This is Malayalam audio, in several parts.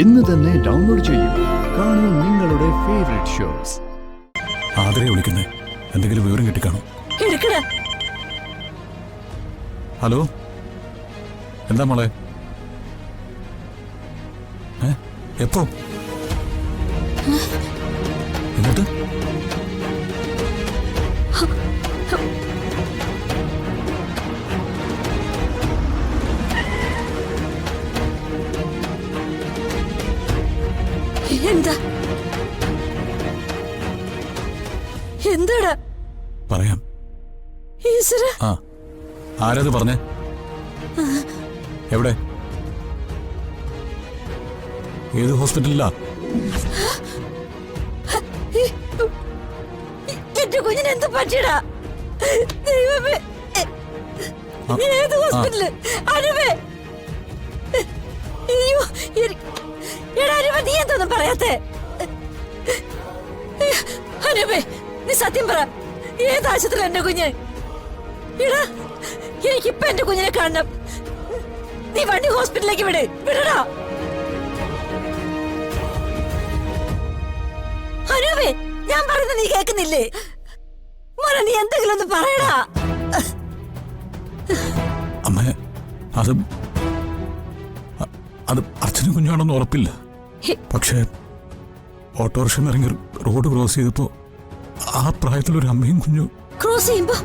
ഇന്ന് തന്നെ ഡൗൺലോഡ് ചെയ്യൂ. കാണൂ നിങ്ങളുടെ ഫേവറേറ്റ് ഷോസ്. ആദരെ വിളിക്കുന്നേ, എന്തെങ്കിലും വിവരം കിട്ടിക്കാണോ? ഹലോ, എന്താ മോളെ? എപ്പോ? എന്നിട്ട് എന്താടാ പറയാം. ആ, ആരത് പറഞ്ഞേ? എവിടെ? ഏത് ഹോസ്പിറ്റലിലാ? എന്റെ കുഞ്ഞിന് എന്ത് പറ്റിയടാ? ദൈവമേ, ഏത് ഹോസ്പിറ്റല്? അനുവേ, അയ്യോ, എടാ അനുവേ, നീ എന്തൊന്നും പറയാത്തെ? അനുവേ, നീ സത്യം പറ, ഏത് ആശുപത്രി എന്റെ കുഞ്ഞ്? എടാ, എനിക്കിപ്പൊ എന്റെ കുഞ്ഞിനെ കാണണം. നീ വണ്ടി ഹോസ്പിറ്റലിലേക്ക് വിടടാ. അനുവേ, ഞാൻ പറയുന്നത് നീ കേൾക്കുന്നില്ലേ? മോനെ, നീ എന്തെങ്കിലും ഒന്ന് പറയടാ. അമ്മ, അത് അച്ഛനും കുഞ്ഞാണെന്ന് ഉറപ്പില്ല. പക്ഷേ ഓട്ടോറിക്ഷ ഇറങ്ങി റോഡ് ക്രോസ് ചെയ്തപ്പോ ആ പ്രായത്തിലൊരു അമ്മയും കുഞ്ഞു ക്രോസ് ചെയ്യുമ്പോ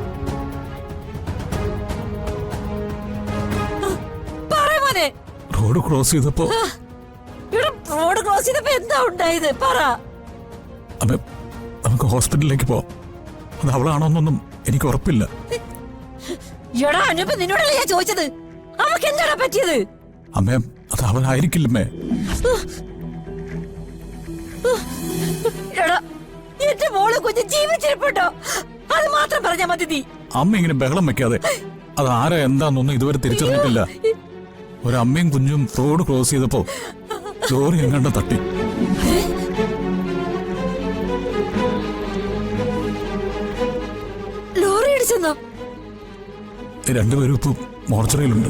റോഡ് ക്രോസ് ചെയ്തപ്പോ റോഡ് ക്രോസ് ചെയ്തപ്പോ എന്താ ഉണ്ടായത്? പറ. അമ്മ, നമുക്ക് ഹോസ്പിറ്റലിലേക്ക് പോവാം. അത് അവളാണോന്നൊന്നും എനിക്ക് ഉറപ്പില്ല. എടാ അനുപ, നിന്നോടല്ലേ ഞാൻ ചോദിച്ചത്? അവൾക്ക് എന്താടാ പറ്റിയത്? അമ്മേ, അത് അവളായിരിക്കില്ലമ്മേ. എടാ, എന്റെ മോള് കുഞ്ഞ് ജീവിച്ചിരിപ്പുണ്ടോ? അത് മാത്രം പറഞ്ഞാ മതി നീ. അമ്മ ഇങ്ങനെ ബഹളം വെക്കാതെ. അത് ആരാ എന്താന്നൊന്നും ഇതുവരെ തിരിച്ചറിഞ്ഞിട്ടില്ല. ഒരമ്മയും കുഞ്ഞും റോഡ് ക്രോസ് ചെയ്തപ്പോ ലോറി എങ്ങാണ്ട് തട്ടി. ലോറി ഇടിച്ചെന്നോ? രണ്ടുപേരും ഇപ്പൊ മോർച്ചറിയിലുണ്ട്.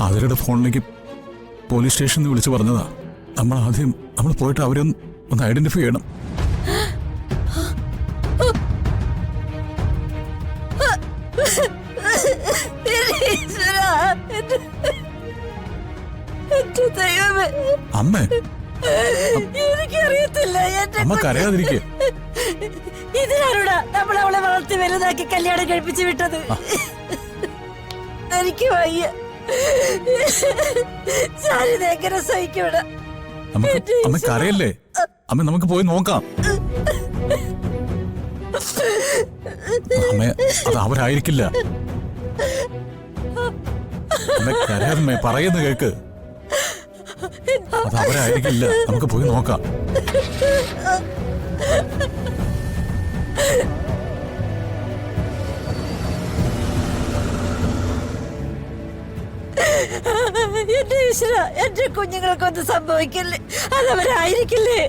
ആതിരയുടെ ഫോണിലേക്ക് പോലീസ് സ്റ്റേഷനിൽ വിളിച്ചു പറഞ്ഞതാ. നമ്മൾ പോയിട്ട് അവരെ ഒന്ന് ഐഡന്റിഫൈ ചെയ്യണം. അമ്മ, എനിക്കറിയത്തില്ല. അമ്മ കരയാതിരിക്കേ. ഇതിനാരോടാ നമ്മൾ അവളെ വളർത്തി വലുതാക്കി കല്യാണം കഴിപ്പിച്ചു വിട്ടത്? എനിക്ക് വയ്യ. എങ്ങനെ സഹിക്കൂടാ? അമ്മ കരയല്ലേ? അമ്മ, നമുക്ക് പോയി നോക്കാം. അമ്മ, അത് അവരായിരിക്കില്ല. അമ്മ കരയാതെ പറയുന്ന കേക്ക്. അത് അവരായിരിക്കില്ല. നമുക്ക് പോയി നോക്കാം. എന്റെ ഈശ്വര, എന്റെ കുഞ്ഞുങ്ങൾക്കൊന്നും സംഭവിക്കില്ലേ? അതവരായിരിക്കില്ലേ?